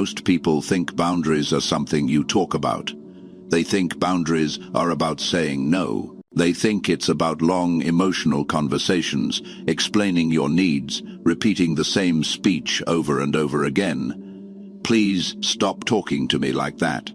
Most people think boundaries are something you talk about. They think boundaries are about saying no. They think it's about long, emotional conversations, explaining your needs, repeating the same speech over and over again. Please stop talking to me like that.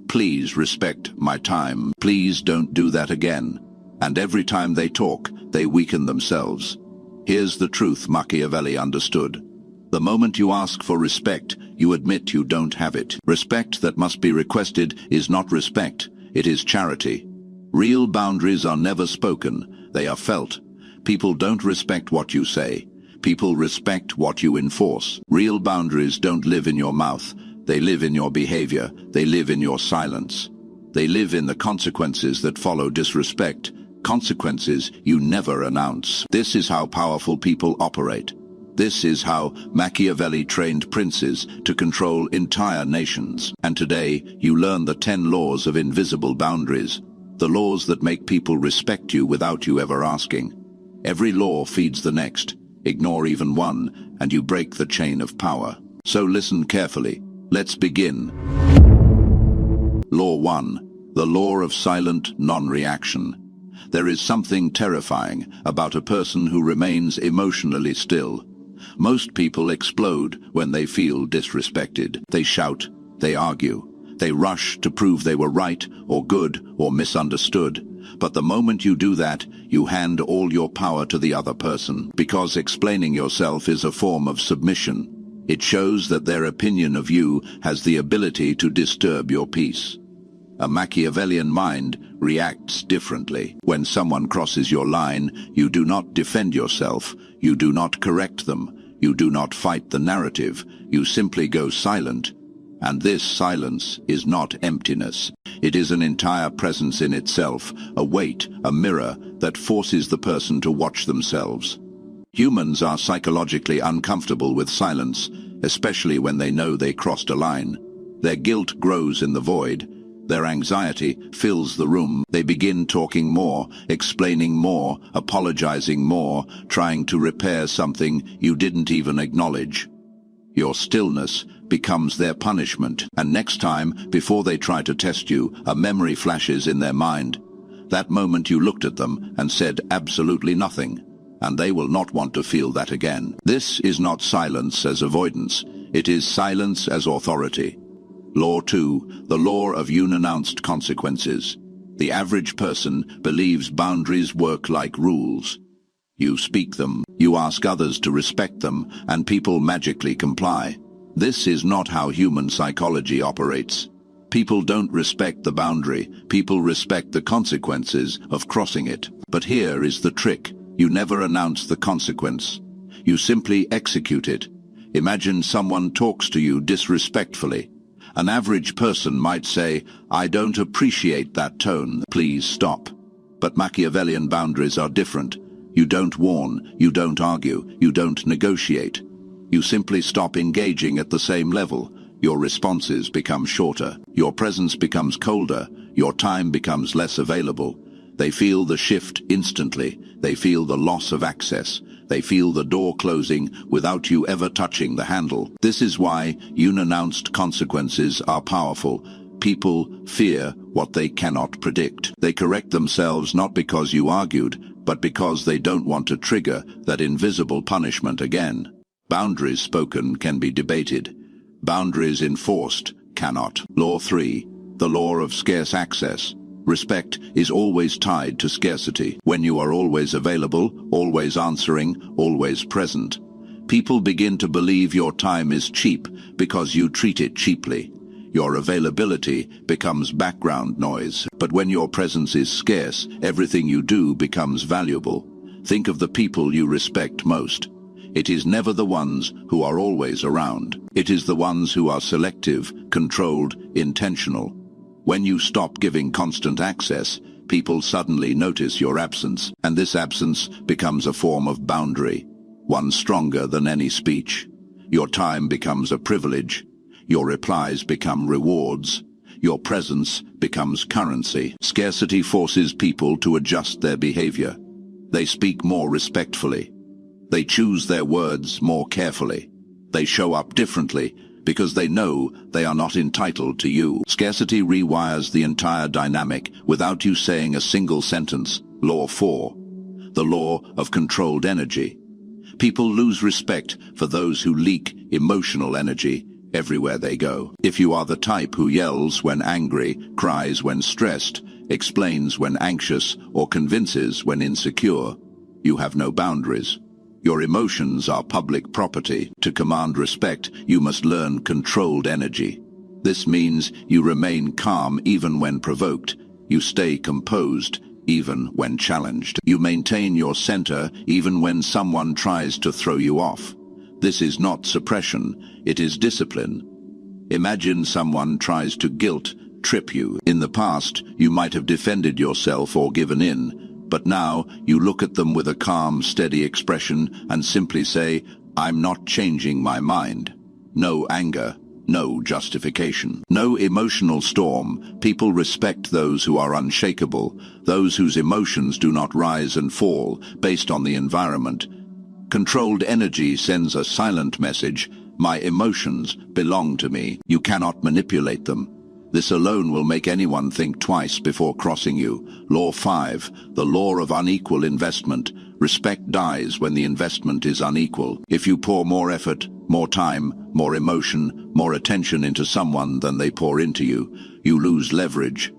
Please respect my time. Please don't do that again. And every time they talk, they weaken themselves. Here's the truth Machiavelli understood. The moment you ask for respect, you admit you don't have it. Respect that must be requested is not respect, it is charity. Real boundaries are never spoken, they are felt. People don't respect what you say. People respect what you enforce. Real boundaries don't live in your mouth. They live in your behavior. They live in your silence. They live in the consequences that follow disrespect. Consequences you never announce. This is how powerful people operate. This is how Machiavelli trained princes to control entire nations. And today, you learn the 10 laws of invisible boundaries. The laws that make people respect you without you ever asking. Every law feeds the next. Ignore even one, and you break the chain of power. So listen carefully. Let's begin. Law 1. The law of silent non-reaction. There is something terrifying about a person who remains emotionally still. Most people explode when they feel disrespected. They shout, they argue, they rush to prove they were right or good or misunderstood. But the moment you do that, you hand all your power to the other person, because explaining yourself is a form of submission. It shows that their opinion of you has the ability to disturb your peace. A Machiavellian mind reacts differently. When someone crosses your line, you do not defend yourself, you do not correct them, you do not fight the narrative, you simply go silent. And this silence is not emptiness. It is an entire presence in itself, a weight, a mirror that forces the person to watch themselves. Humans are psychologically uncomfortable with silence, especially when they know they crossed a line. Their guilt grows in the void. Their anxiety fills the room. They begin talking more, explaining more, apologizing more, trying to repair something you didn't even acknowledge. Your stillness becomes their punishment, and next time, before they try to test you, a memory flashes in their mind. That moment you looked at them and said absolutely nothing, and they will not want to feel that again. This is not silence as avoidance. It is silence as authority. Law 2, the law of unannounced consequences. The average person believes boundaries work like rules. You speak them, you ask others to respect them, and people magically comply. This is not how human psychology operates. People don't respect the boundary, people respect the consequences of crossing it. But here is the trick. You never announce the consequence. You simply execute it. Imagine someone talks to you disrespectfully. An average person might say, "I don't appreciate that tone, please stop." But Machiavellian boundaries are different. You don't warn, you don't argue, you don't negotiate. You simply stop engaging at the same level. Your responses become shorter, your presence becomes colder, your time becomes less available. They feel the shift instantly, they feel the loss of access. They feel the door closing without you ever touching the handle. This is why unannounced consequences are powerful. People fear what they cannot predict. They correct themselves not because you argued, but because they don't want to trigger that invisible punishment again. Boundaries spoken can be debated. Boundaries enforced cannot. Law 3, the law of scarce access. Respect is always tied to scarcity. When you are always available, always answering, always present, people begin to believe your time is cheap because you treat it cheaply. Your availability becomes background noise. But when your presence is scarce, everything you do becomes valuable. Think of the people you respect most. It is never the ones who are always around. It is the ones who are selective, controlled, intentional. When you stop giving constant access, people suddenly notice your absence, and this absence becomes a form of boundary, one stronger than any speech. Your time becomes a privilege. Your replies become rewards. Your presence becomes currency. Scarcity forces people to adjust their behavior. They speak more respectfully. They choose their words more carefully. They show up differently because they know they are not entitled to you. Scarcity rewires the entire dynamic without you saying a single sentence. Law 4. The law of controlled energy. People lose respect for those who leak emotional energy everywhere they go. If you are the type who yells when angry, cries when stressed, explains when anxious, or convinces when insecure, you have no boundaries. Your emotions are public property. To command respect, you must learn controlled energy. This means you remain calm even when provoked. You stay composed even when challenged. You maintain your center even when someone tries to throw you off. This is not suppression, it is discipline. Imagine someone tries to guilt-trip you. In the past, you might have defended yourself or given in, but now you look at them with a calm, steady expression and simply say, "I'm not changing my mind." No anger, no justification, no emotional storm. People respect those who are unshakable, those whose emotions do not rise and fall based on the environment. Controlled energy sends a silent message: my emotions belong to me. You cannot manipulate them. This alone will make anyone think twice before crossing you. Law 5, the law of unequal investment. Respect dies when the investment is unequal. If you pour more effort, more time, more emotion, more attention into someone than they pour into you, you lose leverage.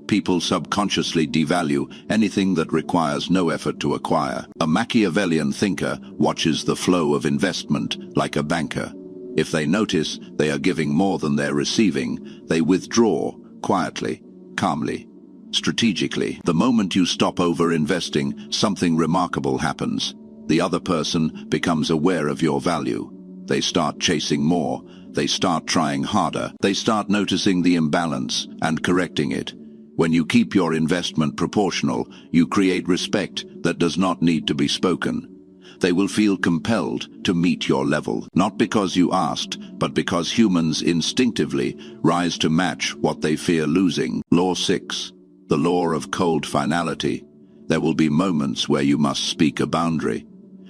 People subconsciously devalue anything that requires no effort to acquire. A Machiavellian thinker watches the flow of investment like a banker. If they notice they are giving more than they're receiving, they withdraw quietly, calmly, strategically. The moment you stop over-investing, something remarkable happens. The other person becomes aware of your value. They start chasing more. They start trying harder. They start noticing the imbalance and correcting it. When you keep your investment proportional, you create respect that does not need to be spoken. They will feel compelled to meet your level, not because you asked, but because humans instinctively rise to match what they fear losing. Law 6, the law of cold finality. There will be moments where you must speak a boundary.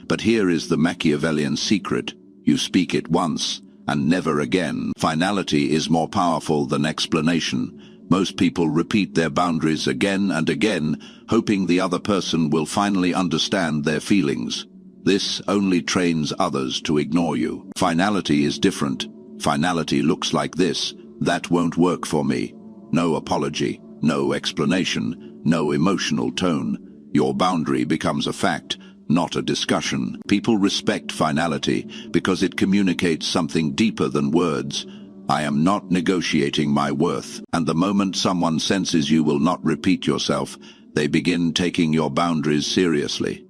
But here is the Machiavellian secret: you speak it once and never again. Finality is more powerful than explanation. Most people repeat their boundaries again and again, hoping the other person will finally understand their feelings. This only trains others to ignore you. Finality is different. Finality looks like this: that won't work for me. No apology, no explanation, no emotional tone. Your boundary becomes a fact, not a discussion. People respect finality because it communicates something deeper than words. I am not negotiating my worth. And the moment someone senses you will not repeat yourself, they begin taking your boundaries seriously.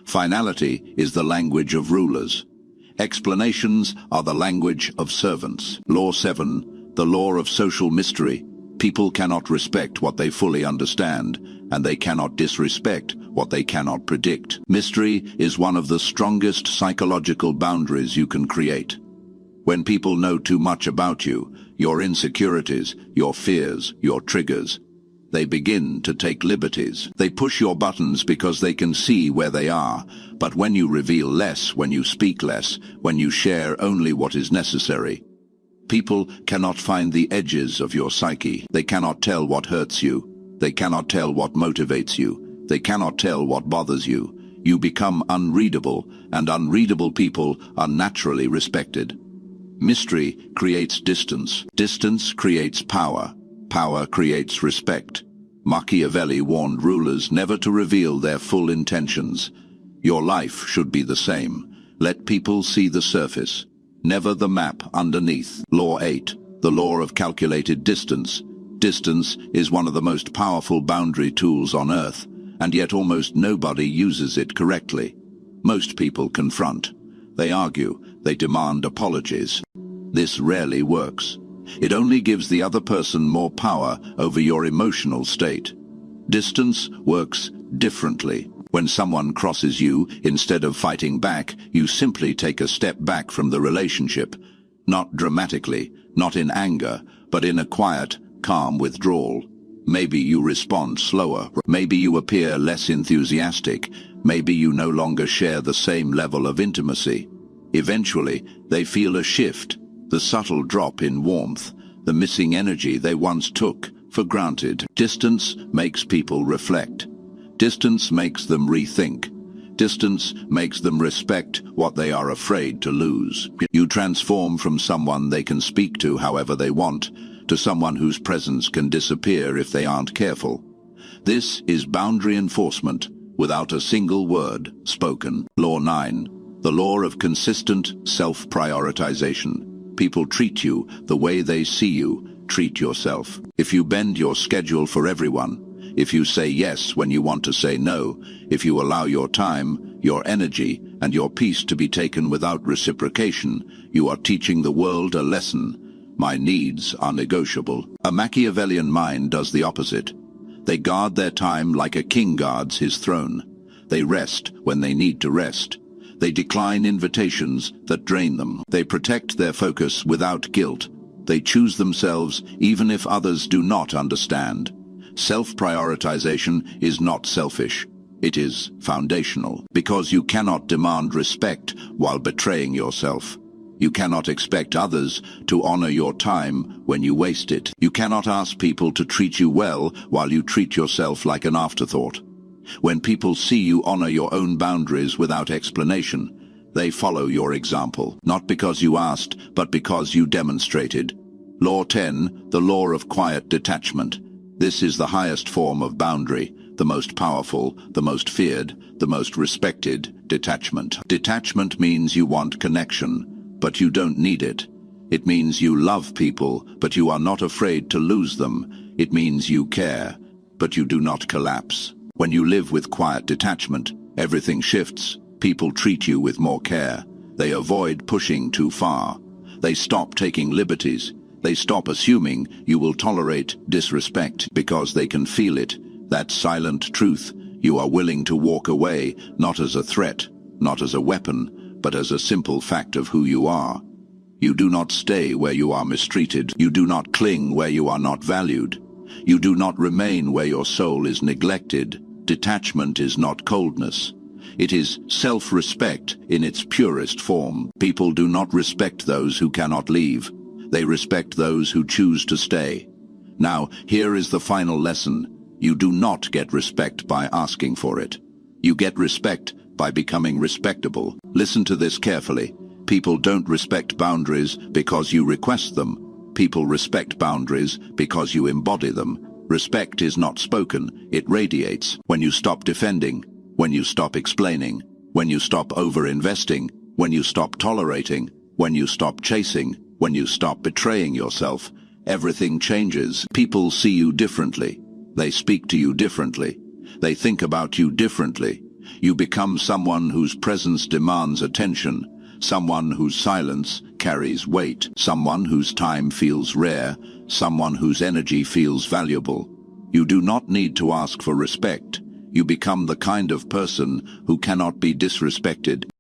Finality is the language of rulers. Explanations are the language of servants. Law 7, the law of social mystery. People cannot respect what they fully understand, and they cannot disrespect what they cannot predict. Mystery is one of the strongest psychological boundaries you can create. When people know too much about you, your insecurities, your fears, your triggers, they begin to take liberties. They push your buttons because they can see where they are. But when you reveal less, when you speak less, when you share only what is necessary, people cannot find the edges of your psyche. They cannot tell what hurts you. They cannot tell what motivates you. They cannot tell what bothers you. You become unreadable, and unreadable people are naturally respected. Mystery creates distance. Distance creates power. Power creates respect. Machiavelli warned rulers never to reveal their full intentions. Your life should be the same. Let people see the surface, never the map underneath. Law 8, the law of calculated distance. Distance is one of the most powerful boundary tools on Earth, and yet almost nobody uses it correctly. Most people confront. They argue. They demand apologies. This rarely works. It only gives the other person more power over your emotional state. Distance works differently. When someone crosses you, instead of fighting back, you simply take a step back from the relationship. Not dramatically, not in anger, but in a quiet, calm withdrawal. Maybe you respond slower. Maybe you appear less enthusiastic. Maybe you no longer share the same level of intimacy. Eventually, they feel a shift. the subtle drop in warmth, the missing energy they once took for granted. Distance makes people reflect. Distance makes them rethink. Distance makes them respect what they are afraid to lose. You transform from someone they can speak to however they want to someone whose presence can disappear if they aren't careful. This is boundary enforcement without a single word spoken. Law 9. The law of consistent self-prioritization. People treat you the way they see you. Treat yourself. If you bend your schedule for everyone, if you say yes when you want to say no, if you allow your time, your energy, and your peace to be taken without reciprocation, you are teaching the world a lesson. My needs are negotiable. A Machiavellian mind does the opposite. They guard their time like a king guards his throne. They rest when they need to rest. They decline invitations that drain them. They protect their focus without guilt. They choose themselves even if others do not understand. Self-prioritization is not selfish. It is foundational, because you cannot demand respect while betraying yourself. You cannot expect others to honor your time when you waste it. You cannot ask people to treat you well while you treat yourself like an afterthought. When people see you honor your own boundaries without explanation, they follow your example, not because you asked, but because you demonstrated. Law 10, the law of quiet detachment. This is the highest form of boundary, the most powerful, the most feared, the most respected. Detachment. Detachment means you want connection, but you don't need it. It means you love people, but you are not afraid to lose them. It means you care, but you do not collapse. When you live with quiet detachment, everything shifts. People treat you with more care. They avoid pushing too far. They stop taking liberties. They stop assuming you will tolerate disrespect because they can feel it. That silent truth. You are willing to walk away, not as a threat, not as a weapon, but as a simple fact of who you are. You do not stay where you are mistreated. You do not cling where you are not valued. You do not remain where your soul is neglected. Detachment is not coldness. It is self-respect in its purest form. People do not respect those who cannot leave. They respect those who choose to stay. Now, here is the final lesson. You do not get respect by asking for it. You get respect by becoming respectable. Listen to this carefully. People don't respect boundaries because you request them. People respect boundaries because you embody them. Respect is not spoken, it radiates. When you stop defending, when you stop explaining, when you stop over-investing, when you stop tolerating, when you stop chasing, when you stop betraying yourself, everything changes. People see you differently. They speak to you differently. They think about you differently. You become someone whose presence demands attention, someone whose silence carries weight, someone whose time feels rare, someone whose energy feels valuable. You do not need to ask for respect. You become the kind of person who cannot be disrespected.